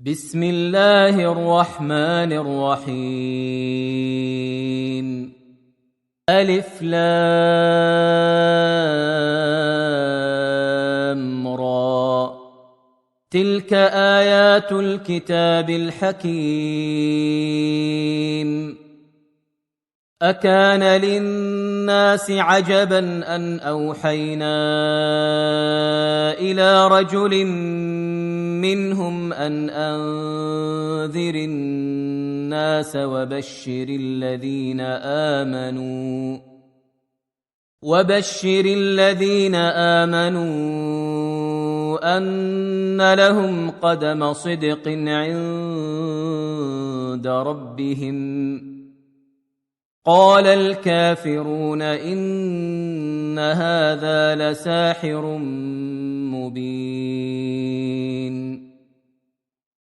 بسم الله الرحمن الرحيم. ألف لام را، تلك آيات الكتاب الحكيم. أكان للناس عجبا أن أوحينا إلى رجل منهم أن أنذر الناس وبشر الذين آمنوا أن لهم قدم صدق عند ربهم. قال الكافرون إن هذا لساحر مبين.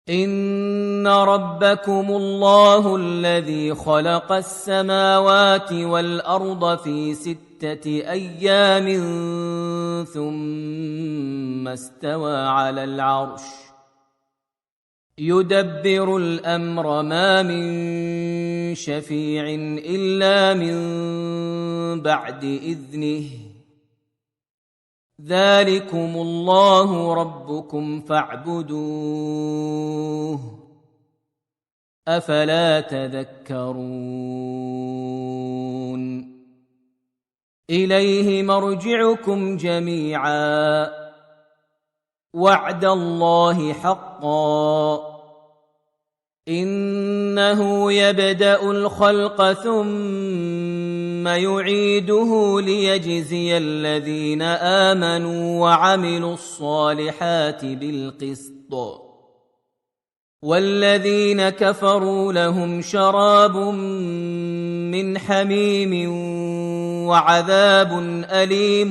إن ربكم الله الذي خلق السماوات والأرض في 6 أيام ثم استوى على العرش يدبر الأمر، ما من شفيع إلا من بعد إذنه. ذلكم الله ربكم فاعبدوه، أفلا تذكرون. إليه مرجعكم جميعا، وعد الله حقا. إنه يبدأ الخلق ثم يعيده ليجزي الذين آمنوا وعملوا الصالحات بالقسط، والذين كفروا لهم شراب من حميم وعذاب أليم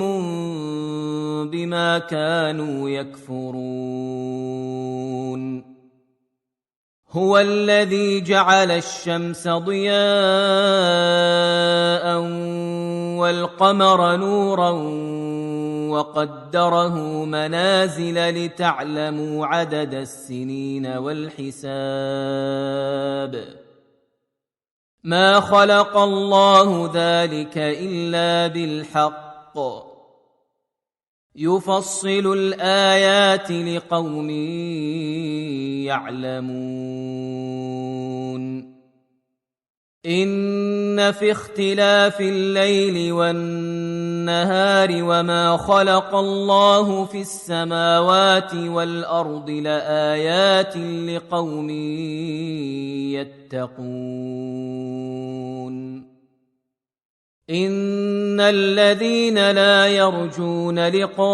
بما كانوا يكفرون. هو الذي جعل الشمس ضياء والقمر نورا وقدره منازل لتعلموا عدد السنين والحساب. ما خلق الله ذلك إلا بالحق، يفصل الآيات لقوم يعلمون. إن في اختلاف الليل والنهار وما خلق الله في السماوات والأرض لآيات لقوم يتقون. إن الذين لا يرجون لقاءنا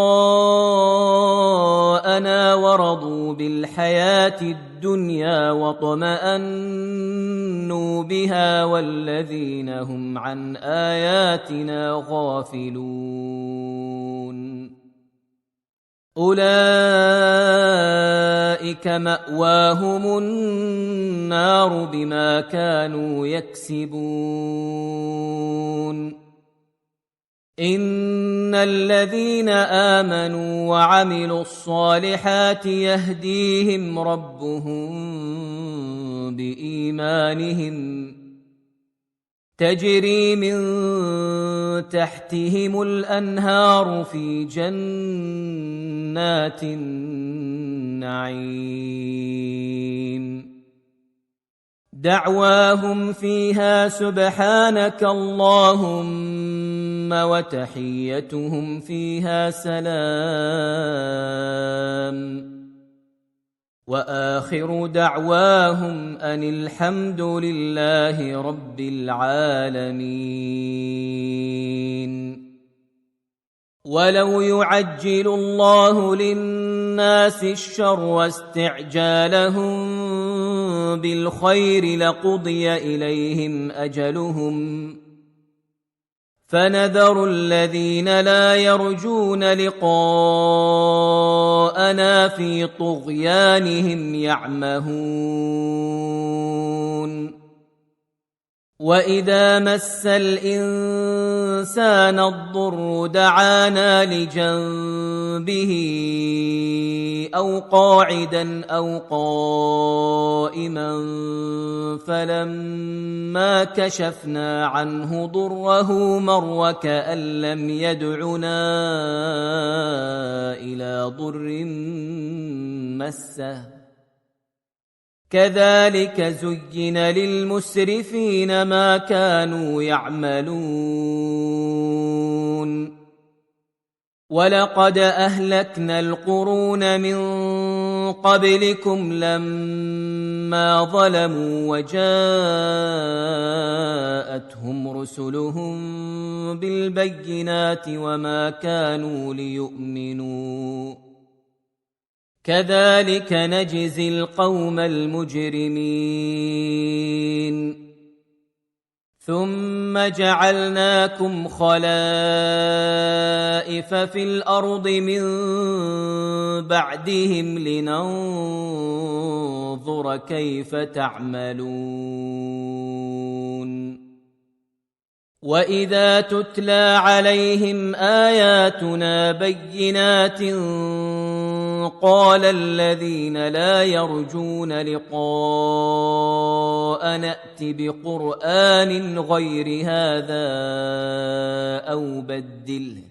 ورضوا بالحياة الدنيا واطمأنوا بها والذين هم عن آياتنا غافلون أولئك مأواهم النار بما كانوا يكسبون. إن الذين آمنوا وعملوا الصالحات يهديهم ربهم بإيمانهم، تجري من تحتهم الأنهار في جنات النعيم. دعواهم فيها سبحانك اللهم وتحيتهم فيها سلام، وآخر دعواهم أن الحمد لله رب العالمين. ولو يعجل الله للناس الشر واستعجالهم بالخير لقضي إليهم أجلهم، فنذر الذين لا يرجون لقاءنا في طغيانهم يعمهون. وإذا مس الإنسان الضر دعانا لجنبه أو قاعدا أو قائما فلما كشفنا عنه ضره مر كأن لم يدعنا إلى ضر مسه كذلك زين للمسرفين ما كانوا يعملون ولقد أهلكنا القرون من قبلكم لما ظلموا وجاءتهم رسلهم بالبينات وما كانوا ليؤمنوا كذلك نجزي القوم المجرمين ثم جعلناكم خلائف في الأرض من بعدهم لننظر كيف تعملون وإذا تتلى عليهم آياتنا بينات قال الذين لا يرجون لقاء نأت بقرآن غير هذا أو بدله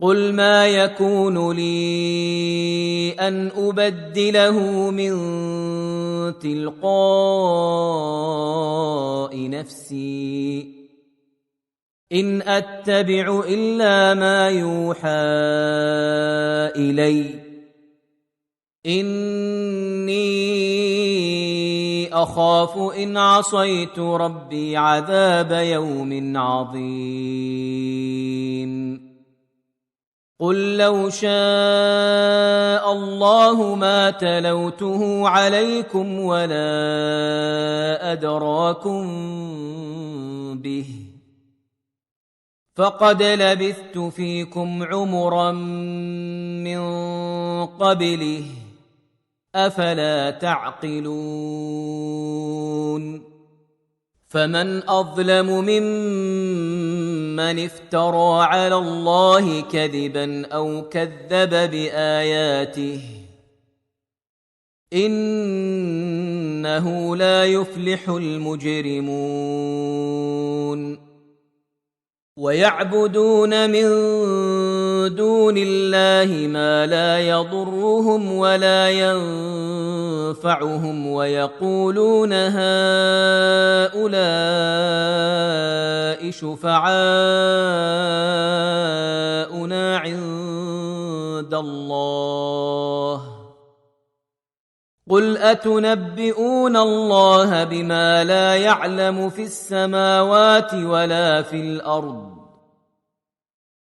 قل ما يكون لي أن أبدله من تلقاء نفسي إن أتبع إلا ما يوحى إلي إني أخاف إن عصيت ربي عذاب يوم عظيم قل لو شاء الله ما تلوته عليكم ولا أدراكم به فقد لبثت فيكم عمرا من قبله أفلا تعقلون فمن أظلم ممن افترى على الله كذبا أو كذب بآياته إنه لا يفلح المجرمون ويعبدون من دون الله ما لا يضرهم ولا ينفعهم ويقولون هؤلاء شفعاؤنا عند الله قل أتنبئون الله بما لا يعلم في السماوات ولا في الأرض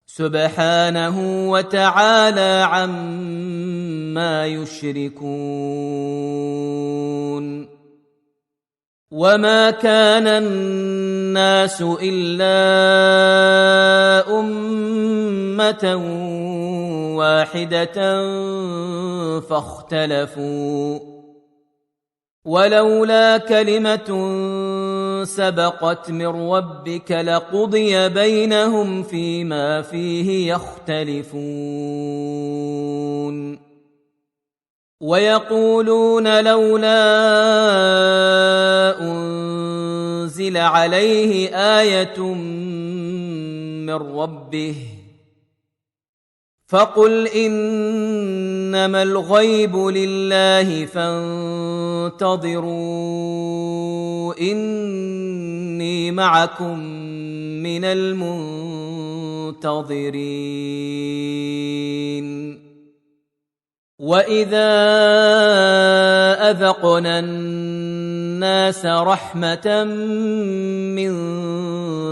سبحانه وتعالى عما يشركون وما كان الناس إلا أمة واحدة فاختلفوا ولولا كلمة سبقت من ربك لقضي بينهم فيما فيه يختلفون ويقولون لولا أنزل عليه آية من ربه فقل إنما الغيب لله فانتظروا إني معكم من المنتظرين وإذا أذقنا الناس رحمة من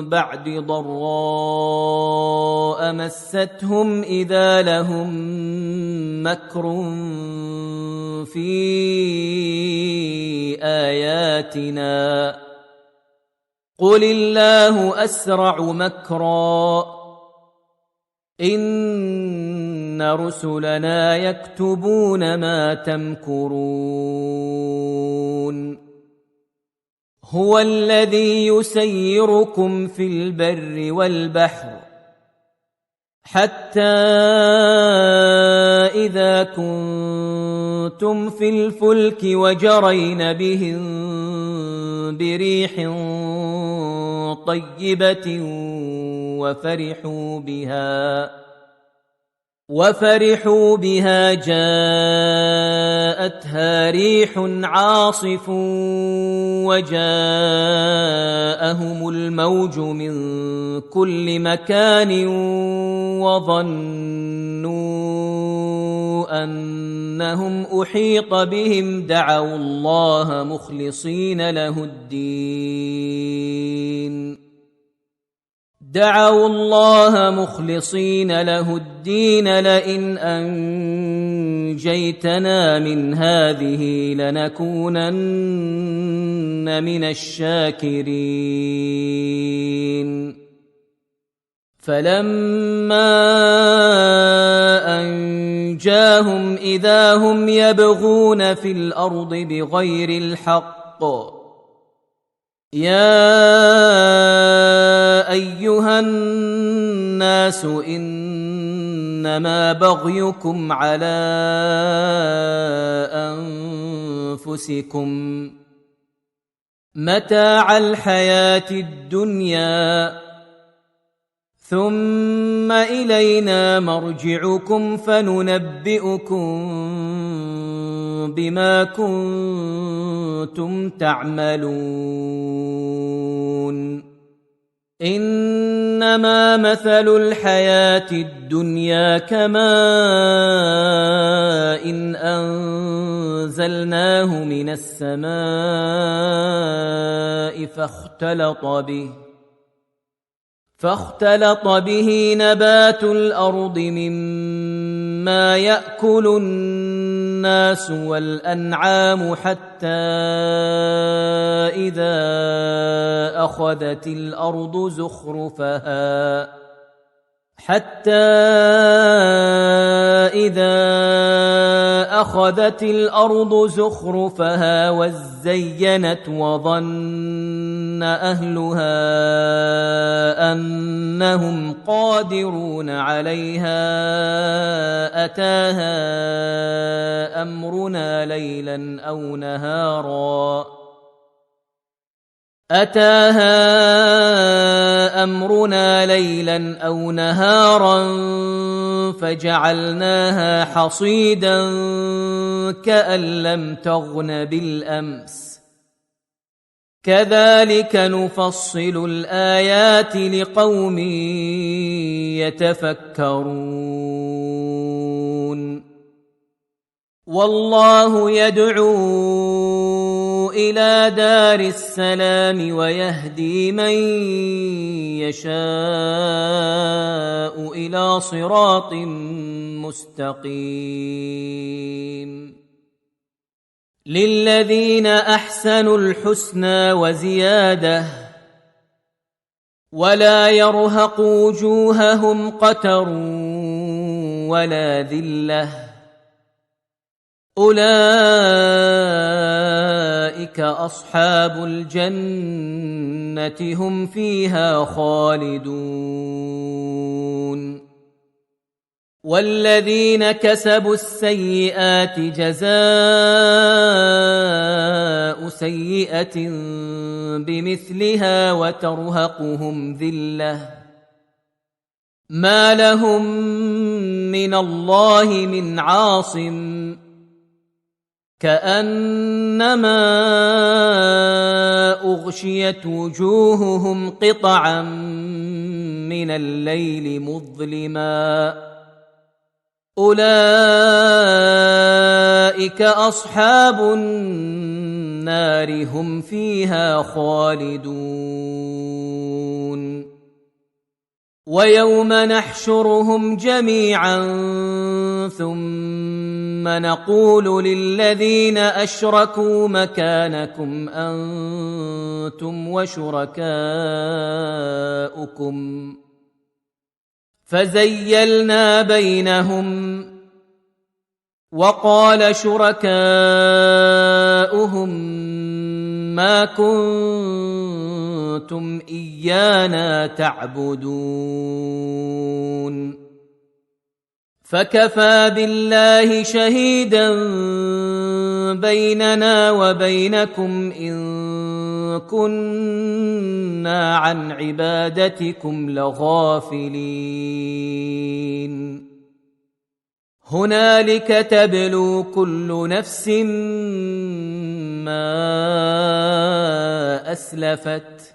بعد ضراء مستهم إذا لهم مكر في آياتنا قل الله أسرع مكرا إن رسلنا يكتبون ما تمكرون هو الذي يسيركم في البر والبحر حتى إذا كنتم في الفلك وجرين بهم بريح طيبة وفرحوا بها جاءتها ريح عاصف وجاءهم الموج من كل مكان وظنوا أنهم أحيط بهم دعوا الله مخلصين له الدين لئن أنجيتنا من هذه لنكونن من الشاكرين فلما أنجاهم إذا هم يبغون في الأرض بغير الحق يا أيها الناس إنما بغيكم على أنفسكم متاع الحياة الدنيا ثم إلينا مرجعكم فننبئكم بما كنتم تعملون إنما مثل الحياة الدنيا كماء إن أنزلناه من السماء فاختلط به نبات الأرض مما يأكل الناس والأنعام حتى إذا أخذت الأرض زخرفها وزينت وظن أهلها أنهم قادرون عليها أتاها أمرنا ليلا أو نهارا فجعلناها حصيدا كأن لم تغن بالأمس كذلك نفصل الآيات لقوم يتفكرون والله يدعو إلى دار السلام ويهدي من يشاء إلى صراط مستقيم للذين أحسنوا الحسنى وزيادة ولا يرهق وجوههم قتر ولا ذلة أولئك أصحاب الجنة هم فيها خالدون والذين كسبوا السيئات جزاء سيئة بمثلها وترهقهم ذلة ما لهم من الله من عاصم كأنما أغشيت وجوههم قطعا من الليل مظلما أولئك أصحاب النار هم فيها خالدون ويوم نحشرهم جميعا ثم نقول للذين أشركوا مكانكم أنتم وشركاؤكم فزيلنا بينهم وقال شركاؤهم ما كنتم إيانا تعبدون فكفى بالله شهيدا بيننا وبينكم إن كنا عن عبادتكم لغافلين هنالك تبلو كل نفس ما أسلفت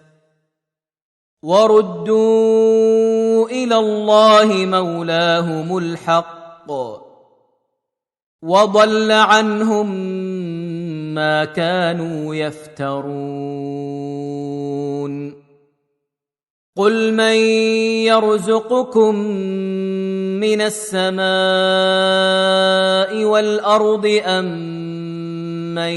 وردوا إلى الله مولاهم الحق وضل عنهم ما كانوا يفترون قل من يرزقكم من السماء والأرض من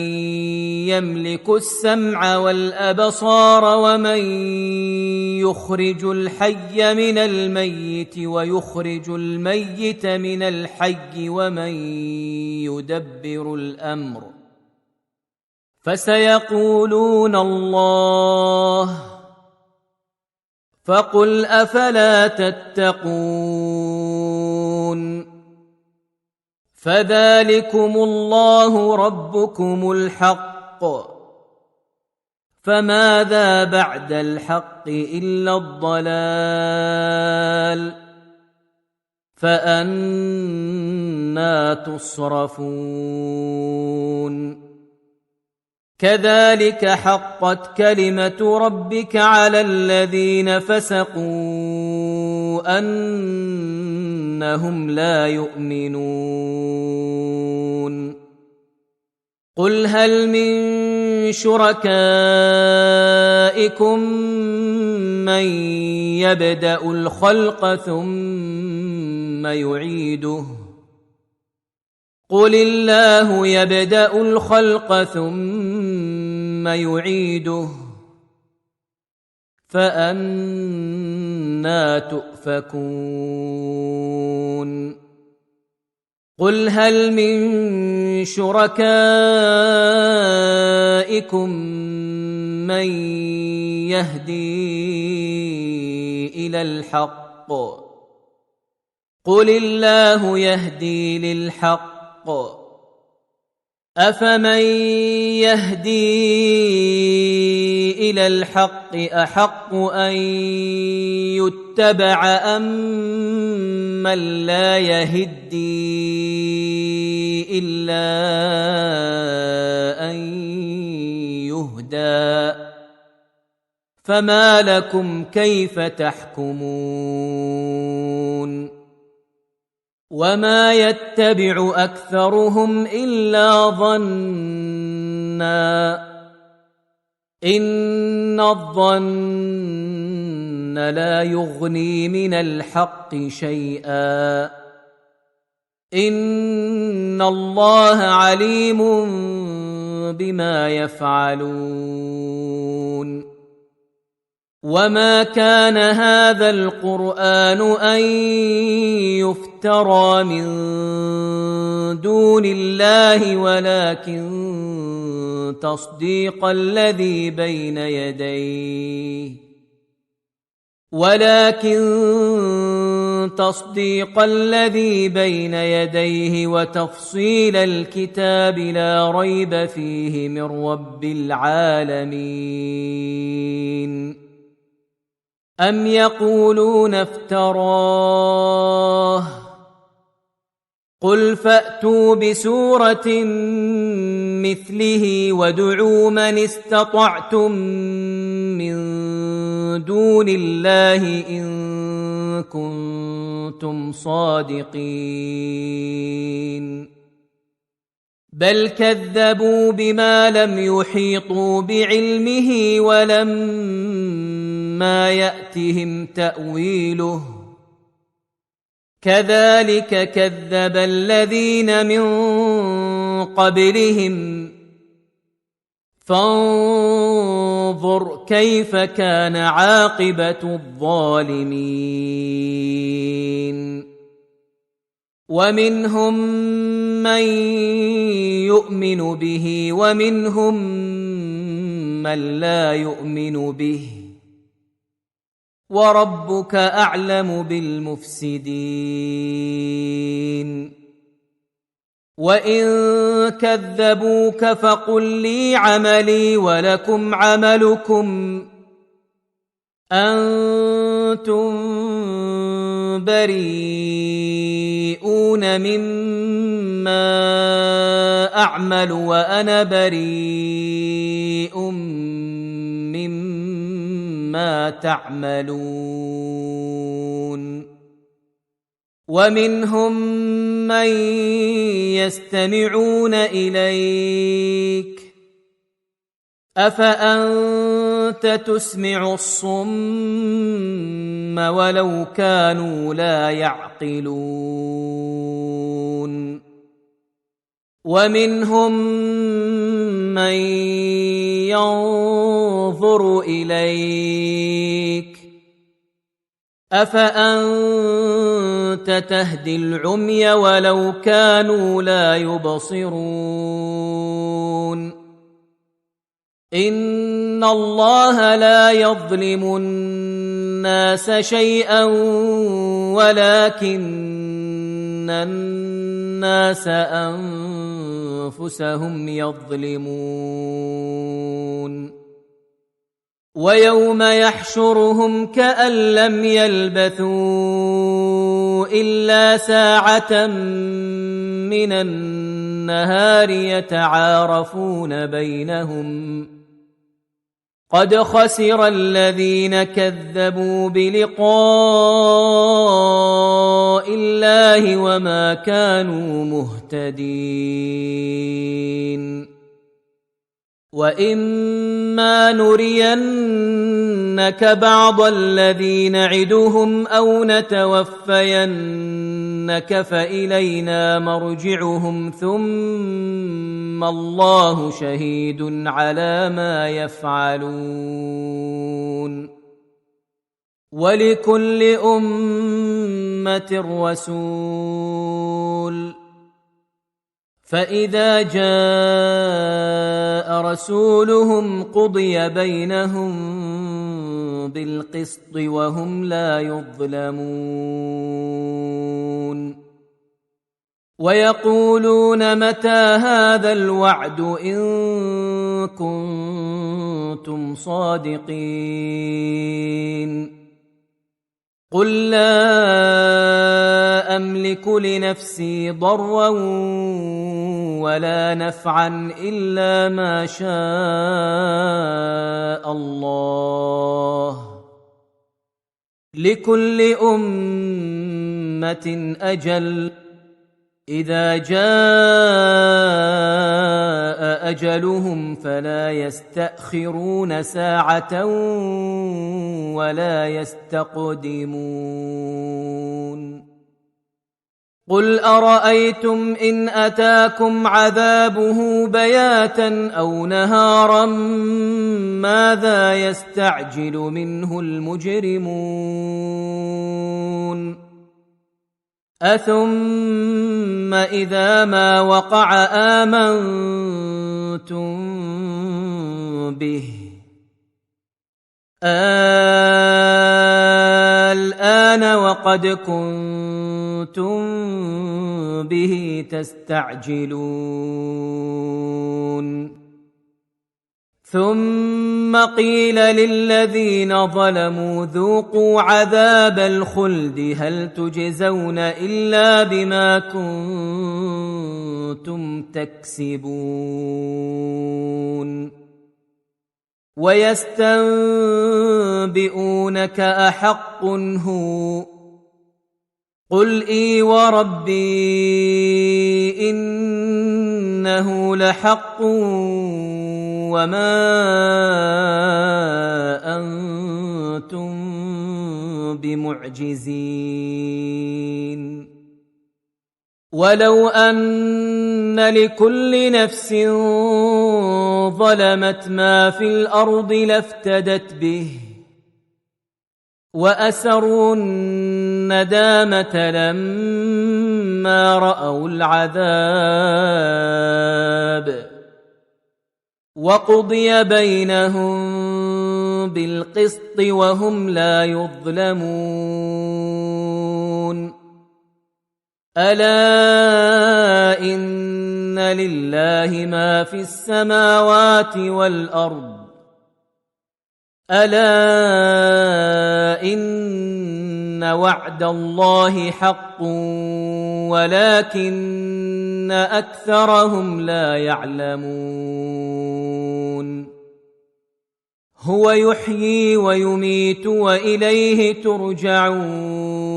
يملك السمع والأبصار ومن يخرج الحي من الميت ويخرج الميت من الحي ومن يدبر الأمر فسيقولون الله فقل أفلا تتقون فذلكم الله ربكم الحق فماذا بعد الحق إلا الضلال فأنى تصرفون كذلك حقت كلمة ربك على الذين فسقوا أنهم لا يؤمنون قل هل من شركائكم من يبدأ الخلق ثم يعيده قل الله يبدأ الخلق ثم يعيده فأنى تؤفكون قل هل من شركائكم من يهدي إلى الحق قل الله يهدي للحق أفمن يهدي إلى الحق أحق أن يتبع أمن لا يهدي إلا أن يهدى فما لكم كيف تحكمون وما يتبع أكثرهم إلا ظنا إن الظن لا يغني من الحق شيئا إن الله عليم بما يفعلون وما كان هذا القرآن أن يفترى من دون الله ولكن تصديق الذي بين يديه وتفصيل الكتاب لا ريب فيه من رب العالمين أم يقولون افتراه قل فأتوا بسورة مثله وادعوا من استطعتم من دون الله إن كنتم صادقين بل كذبوا بما لم يحيطوا بعلمه ولما يأتهم تأويله كذلك كذب الذين من قبلهم فانظر كيف كان عاقبة الظالمين ومنهم من يؤمن به ومنهم من لا يؤمن به وربك أعلم بالمفسدين وإن كذبوك فقل لي عملي ولكم عملكم أنتم بريئون مما أعمل وأنا بريء مما تعملون ومنهم من يستمعون إليك أفأنت تسمع الصم ولو كانوا لا يعقلون ومنهم من ينظر إليك أفأنت تهدي العمي ولو كانوا لا يبصرون إن الله لا يظلم الناس شيئا ولكن الناس أنفسهم يظلمون ويوم يحشرهم كأن لم يلبثوا إلا ساعة من النهار يتعارفون بينهم قد خسر الذين كذبوا بلقاء الله وما كانوا مهتدين وإما نرينك بعض الذي نعدهم أو نتوفينك فإلينا مرجعهم ثم الله شهيد على ما يفعلون ولكل أمة رسول فإذا جاء رسولهم قضي بينهم بالقسط وهم لا يظلمون ويقولون متى هذا الوعد إن كنتم صادقين قل لا أملك لنفسي ضرا ولا نفعا إلا ما شاء الله لكل أمة أجل إذا جاء أجلهم فلا يستأخرون ساعة ولا يستقدمون قل أرأيتم إن أتاكم عذابه بياتا أو نهارا ماذا يستعجل منه المجرمون أثم إذا ما وقع آمنتم به الآن وقد كنتم به تستعجلون ثم قيل للذين ظلموا ذوقوا عذاب الخلد هل تجزون إلا بما كنتم تكسبون ويستنبئونك أحق هو قل إي وربي إنه لحق وما أنتم بمعجزين ولو أن لكل نفس ظلمت ما في الأرض لافتدت به وأسروا الندامة لما رأوا العذاب وقضي بينهم بالقسط وهم لا يظلمون ألا إن لله ما في السماوات والأرض ألا إن وعد الله حق ولكن أكثرهم لا يعلمون هو يحيي ويميت وإليه ترجعون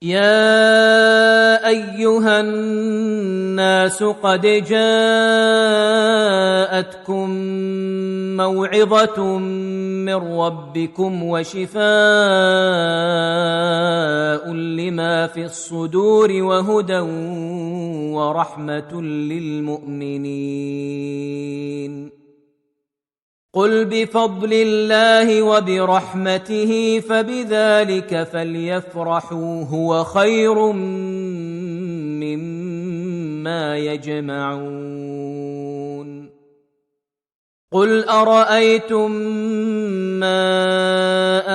يا أيها الناس قد جاءتكم موعظة من ربكم وشفاء لما في الصدور وهدى ورحمة للمؤمنين قل بفضل الله وبرحمته فبذلك فليفرحوا هو خير مما يجمعون قل أرأيتم ما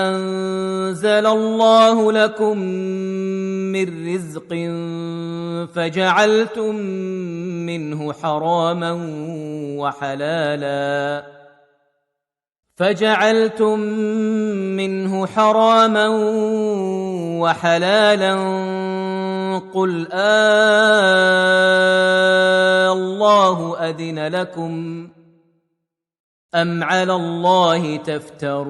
أنزل الله لكم من رزق فجعلتم منه حراما وحلالا قل الله أذن لكم أم على الله تفترون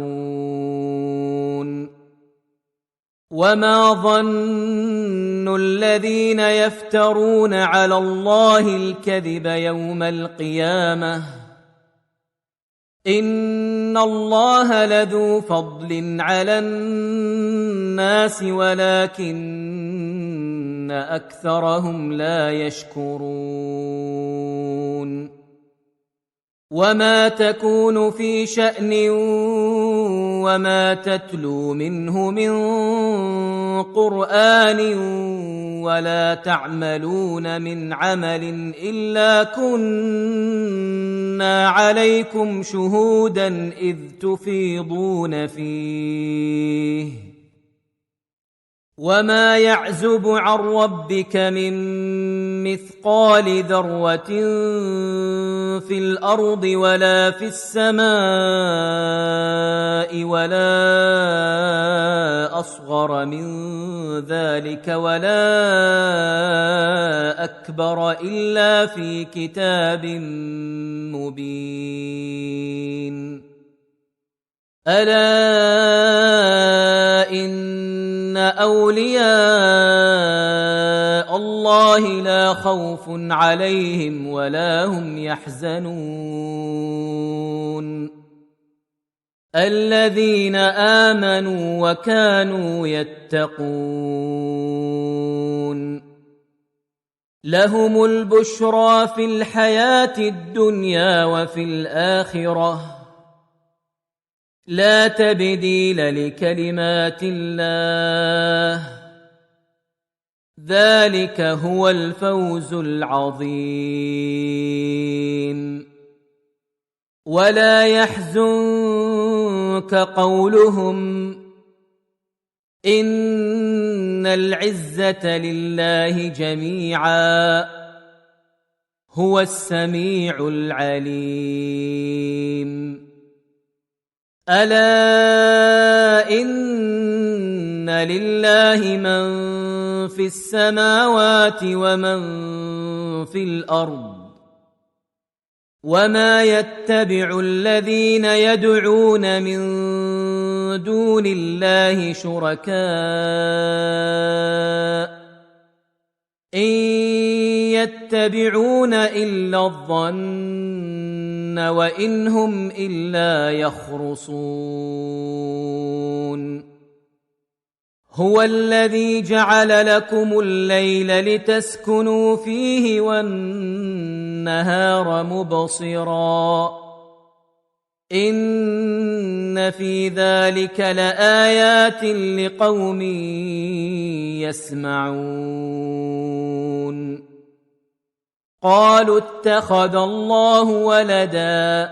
وما ظن الذين يفترون على الله الكذب يوم القيامة إن الله لذو فضل على الناس ولكن أكثرهم لا يشكرون وما تكون في شأن وما تتلو منه من قرآن ولا تعملون من عمل إلا كنا عليكم شهودا إذ تفيضون فيه وما يعزب عن ربك من مثقال ذرة في الأرض ولا في السماء ولا أصغر من ذلك ولا أكبر إلا في كتاب مبين ألا إن أولياء الله لا خوف عليهم ولا هم يحزنون الذين آمنوا وكانوا يتقون لهم البشرى في الحياة الدنيا وفي الآخرة لا تبديل لكلمات الله ذلك هو الفوز العظيم ولا يحزنك قولهم إن العزة لله جميعا هو السميع العليم ألا إن لله من في السماوات ومن في الأرض وما يتبع الذين يدعون من دون الله شركاء إن يتبعون إلا الظن وإن هم إلا يخرصون هو الذي جعل لكم الليل لتسكنوا فيه والنهار مبصرا إن في ذلك لآيات لقوم يسمعون قالوا اتخذ الله ولدا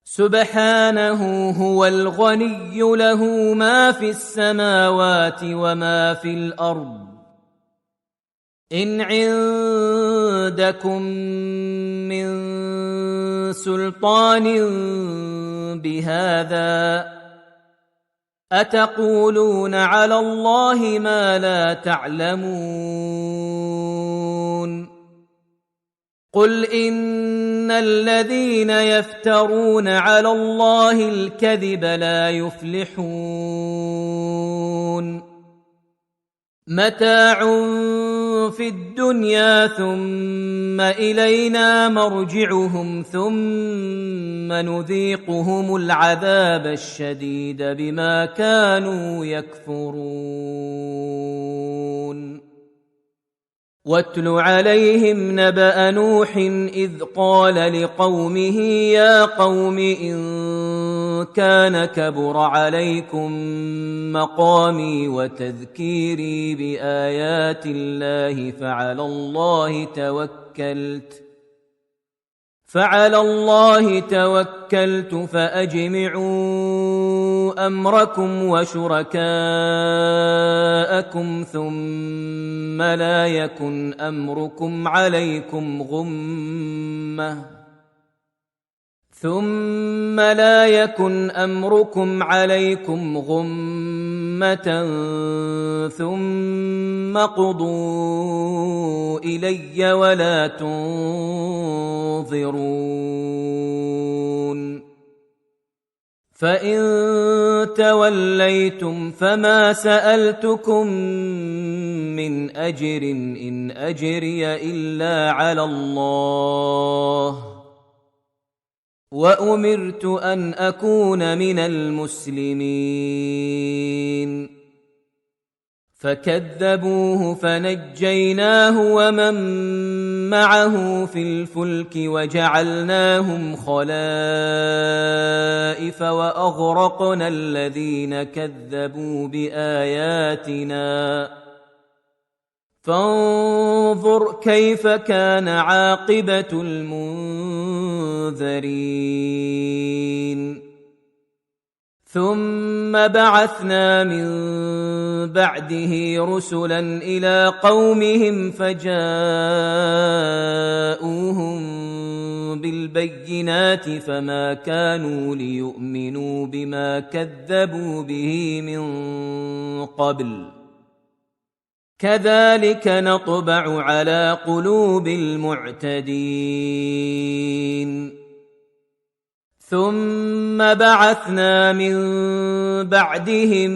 سبحانه هو الغني له ما في السماوات وما في الأرض إن عندكم من سلطان بهذا أتقولون على الله ما لا تعلمون قل إن الذين يفترون على الله الكذب لا يفلحون متاع في الدنيا ثم إلينا مرجعهم ثم نذيقهم العذاب الشديد بما كانوا يكفرون واتل عليهم نبأ نوح إذ قال لقومه يا قوم إن كان كبر عليكم مقامي وتذكيري بآيات الله فعلى الله توكلت فأجمعوا أمركم وشركاءكم ثم لا يكن أمركم عليكم غمة ثم قضوا إلي ولا تنظرون فإن توليتم فما سألتكم من أجر إن أجري إلا على الله وأمرت أن أكون من المسلمين فكذبوه فنجيناه ومن معه في الفلك وجعلناهم خلائف وأغرقنا الذين كذبوا بآياتنا فانظر كيف كان عاقبة المنذرين ثم بعثنا من بعده رسلا إلى قومهم فجاءوهم بالبينات فما كانوا ليؤمنوا بما كذبوا به من قبل كذلك نطبع على قلوب المعتدين ثم بعثنا من بعدهم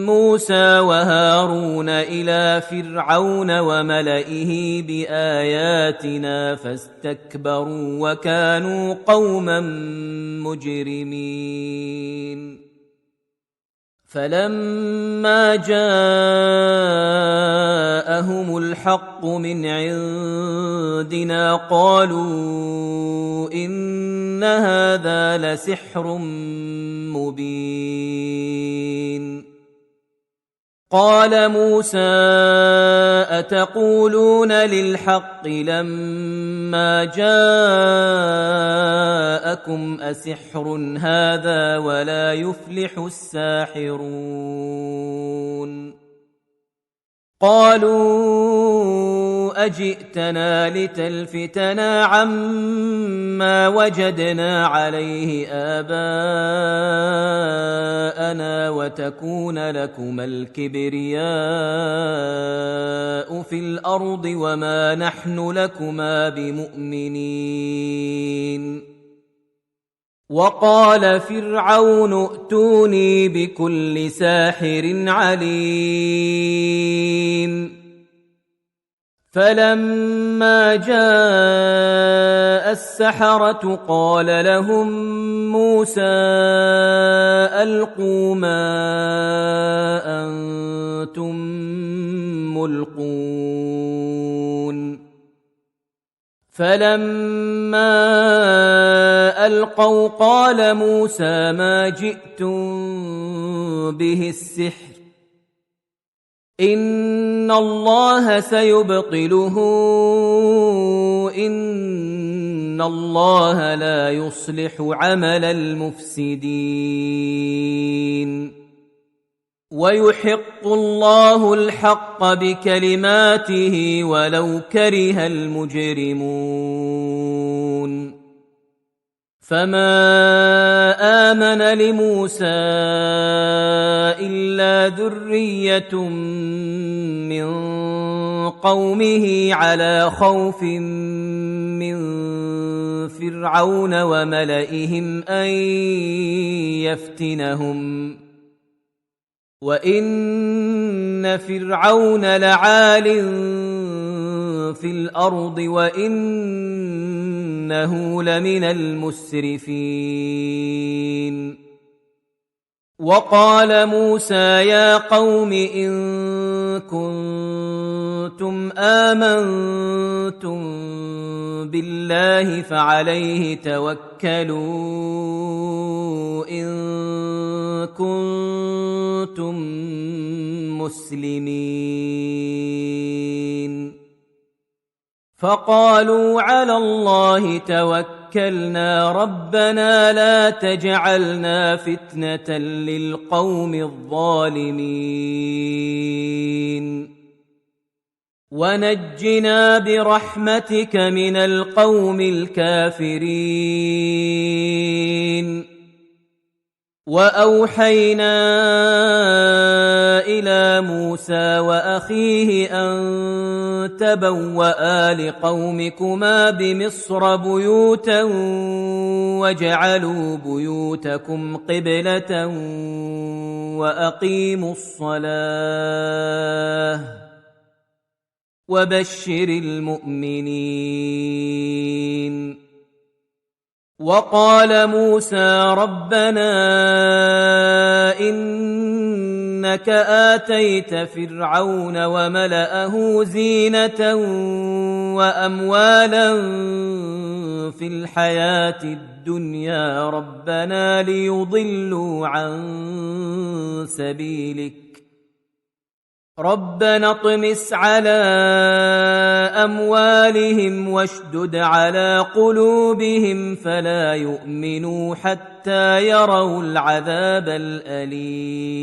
موسى وهارون إلى فرعون وملئه بآياتنا فاستكبروا وكانوا قوما مجرمين فلما جاءهم الحق من عندنا قالوا إن هذا لسحر مبين قال موسى أتقولون للحق لما جاءكم أسحر هذا ولا يفلح الساحرون قالوا أجئتنا لتلفتنا عما وجدنا عليه آباءنا وتكون لكما الكبرياء في الأرض وما نحن لكما بمؤمنين وقال فرعون ائتوني بكل ساحر عليم فلما جاء السحرة قال لهم موسى ألقوا ما أنتم ملقون فلما ألقوا قال موسى ما جئتم به السحر إن الله سيبطله إن الله لا يصلح عمل المفسدين ويحق الله الحق بكلماته ولو كره المجرمون فما آمن لموسى إلا ذرية من قومه على خوف من فرعون وملئهم أن يفتنهم وإن فرعون لعال في الأرض وإنه لمن المسرفين وقال موسى يا قوم إن كنتم آمنتم بالله فعليه توكلوا إن كنتم مسلمين فقالوا على الله توكلنا ربنا لا تجعلنا فتنة للقوم الظالمين ونجنا برحمتك من القوم الكافرين وأوحينا إلى موسى وأخيه أن تبوأ لقومكما بمصر بيوتا واجعلوا بيوتكم قبلة وأقيموا الصلاة وبشر المؤمنين وقال موسى ربنا إنك آتيت فرعون وملأه زينة وأموالا في الحياة الدنيا ربنا ليضلوا عن سبيلك ربنا اطمس على أموالهم واشدد على قلوبهم فلا يؤمنوا حتى يروا العذاب الأليم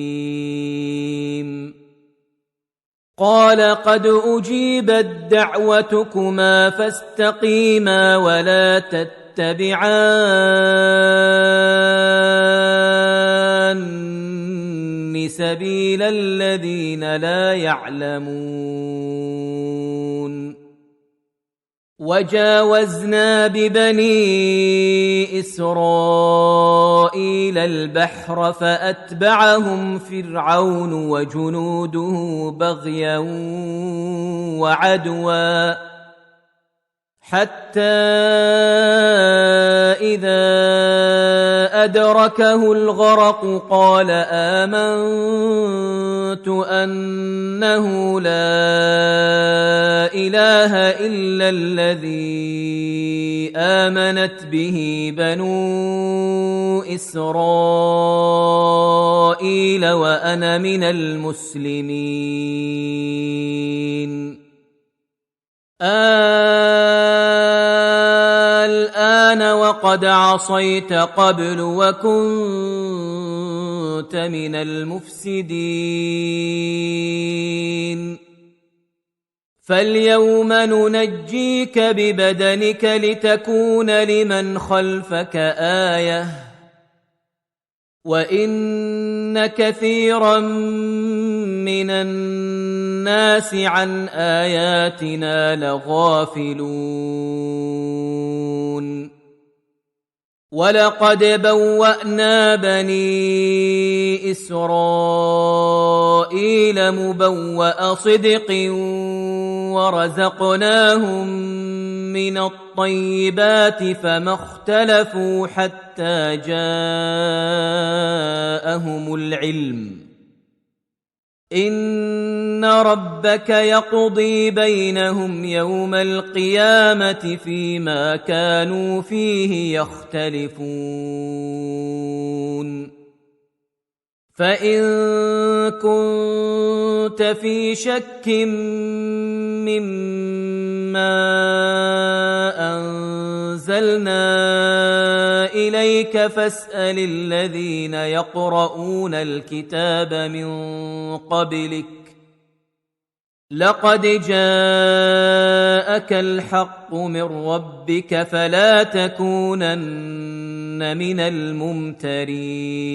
قال قد أجيبت دعوتكما فاستقيما ولا تتبعان سبيل الذين لا يعلمون وجاوزنا ببني إسرائيل البحر فأتبعهم فرعون وجنوده بغيا وعدوا حتى إذا أدركه الغرق قال آمنت أنه لا إله إلا الذي آمنت به بنو إسرائيل وأنا من المسلمين الآن وقد عصيت قبل وكنت من المفسدين فاليوم ننجيك ببدنك لتكون لمن خلفك آية وإن كثيرا من الناس عن آياتنا لغافلون ولقد بوأنا بني إسرائيل مبوأ صدق ورزقناهم من الطيبات فما اختلفوا حتى جاءهم العلم إن ربك يقضي بينهم يوم القيامة فيما كانوا فيه يختلفون فإن كنت في شك مما أنزلنا إليك فاسأل الذين يقرؤون الكتاب من قبلك لقد جاءك الحق من ربك فلا تكونن من الممترين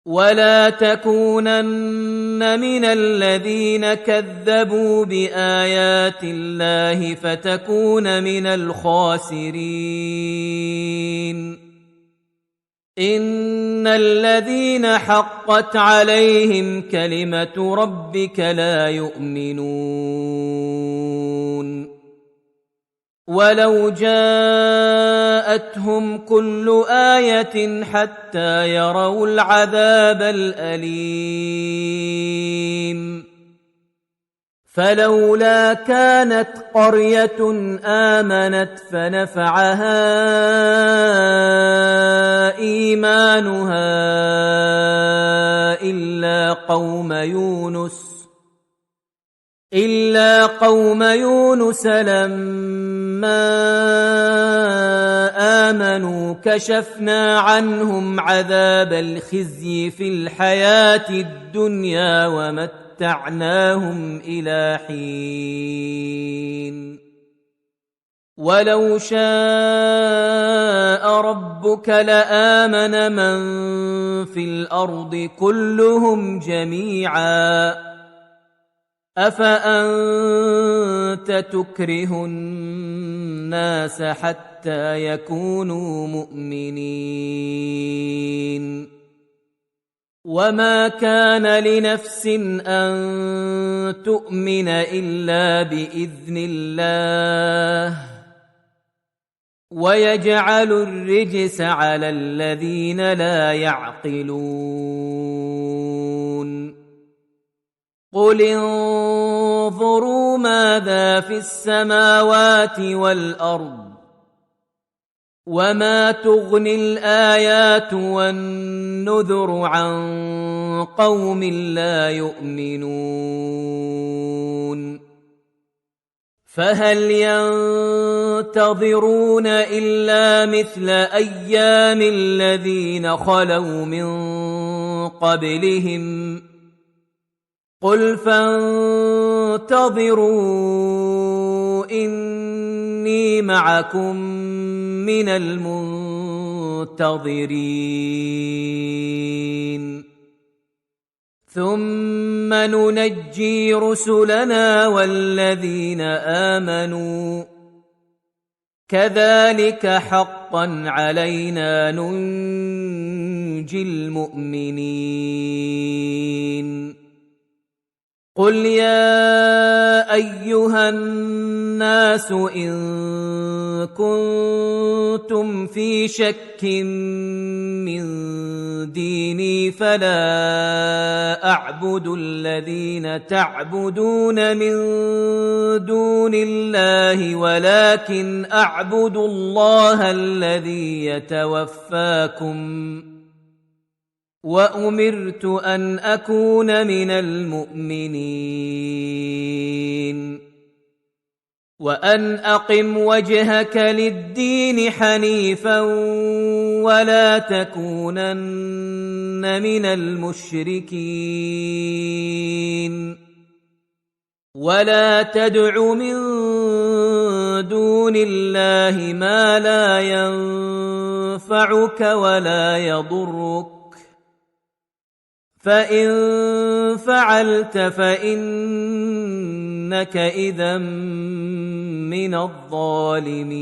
ولا تكونن من الذين كذبوا بآيات الله فتكون من الخاسرين إن الذين حقت عليهم كلمة ربك لا يؤمنون ولو جاءتهم كل آية حتى يروا العذاب الأليم فلولا كانت قرية آمنت فنفعها إيمانها إلا قوم يونس لما آمنوا كشفنا عنهم عذاب الخزي في الحياة الدنيا ومتعناهم إلى حين ولو شاء ربك لآمن من في الأرض كلهم جميعا أفأنت تكره الناس حتى يكونوا مؤمنين وما كان لنفس أن تؤمن إلا بإذن الله ويجعل الرجس على الذين لا يعقلون قل انظروا ماذا في السماوات والأرض وما تغني الآيات والنذر عن قوم لا يؤمنون فهل ينتظرون إلا مثل أيام الذين خلوا من قبلهم قل فانتظروا إني معكم من المنتظرين ثم ننجي رسلنا والذين آمنوا كذلك حقا علينا ننجي المؤمنين قل يا أيها الناس إن كنتم في شك من ديني فلا أعبد الذين تعبدون من دون الله ولكن أعبد الله الذي يتوفاكم وأمرت أن أكون من المؤمنين وأن أقم وجهك للدين حنيفا ولا تكونن من المشركين ولا تدع من دون الله ما لا ينفعك ولا يضرك فإن فعلت فإنك إذا من الظالمين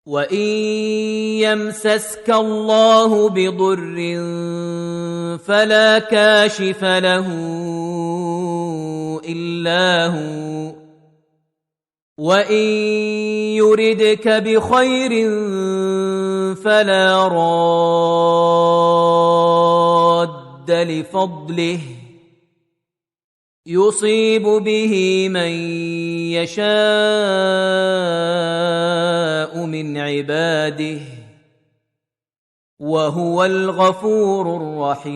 وإن يمسسك الله بضر فلا كاشف له إلا هو وإن يردك بخير فلا راد لفضله يصيب به من يشاء من عباده وهو الغفور الرحيم.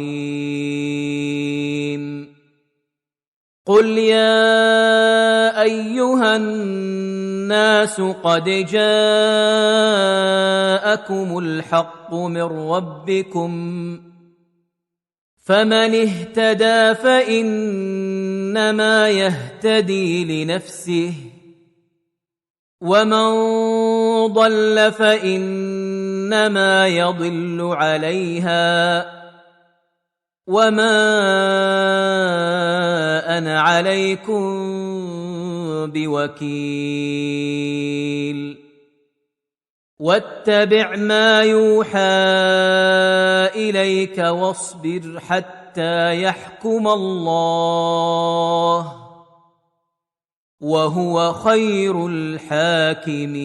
قل يا أيها الناس قد جاءكم الحق من ربكم، فمن اهتدى فإنما يهتدي لنفسه، ومن ضل فإنما يضل عليها، وما أنا عليكم بوكيل. واتبع ما يوحى إليك واصبر حتى يحكم الله، وهو خير الحاكمين.